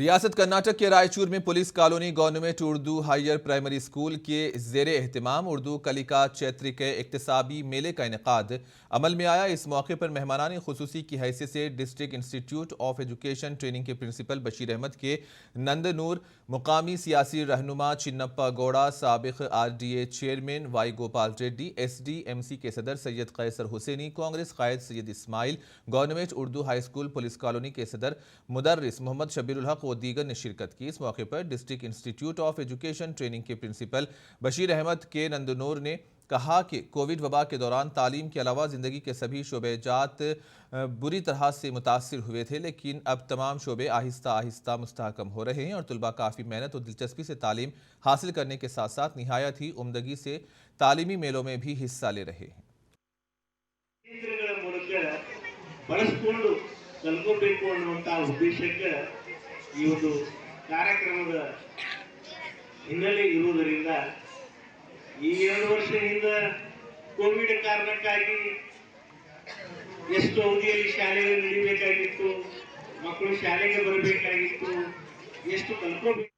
रियासत कर्नाटक के रायचूर में police colony government Urdu higher primary school के ज़ेर एहतमाम उर्दू कलिका चैत्री के इक्तिसाबी मेले का इनेकाद अमल में आया। इस मौके पर मेहमानान खुसूसी की हैसियत से district institute of education training के प्रिंसिपल बशीर अहमद के नंदनूर, मुकामी सियासी रहनुमा चिन्नप्पा गौड़ा, साबिक RDA chairman Y Gopal Reddy, SDMC के सदर सैयद कैसर हुसैनी, कांग्रेस कायद Syed Ismail, government Urdu high school police colony के सदर मुदर्रिस मोहम्मद शबीरुल हक और दीगर ने शिरकत की। इस मौके पर district institute of education training के प्रिंसिपल बशीर अहमद के नंदनूर ने कहा कि कोविड वबा के दौरान तालीम के अलावा ज़िंदगी के सभी शोबे जात बुरी तरह से मुतासिर हुए थे, लेकिन अब तमाम शोबे आहिस्ता आहिस्ता मुस्तहकम हो रहे हैं और तलबा काफ़ी मेहनत और दिलचस्पी से तालीम हासिल करने के साथ साथ निहायत ही उम्दगी से तालीमी मेलों में भी हिस्सा ले रहे हैं। ಈ ಒಂದು ಕಾರ್ಯಕ್ರಮದ ಹಿನ್ನೆಲೆ ಇರುವುದರಿಂದ ಈ 2 ವರ್ಷದಿಂದ ಕೋವಿಡ್ ಕಾರಣಕ್ಕಾಗಿ ಎಷ್ಟು ಅವಧಿಯಲ್ಲಿ ಶಾಲೆಗಳು ನಡೀಬೇಕಾಗಿತ್ತು, ಮಕ್ಕಳು ಶಾಲೆಗೆ ಬರಬೇಕಾಗಿತ್ತು, ಎಷ್ಟು ಕಲ್ತ್ಕೋಬೇಕು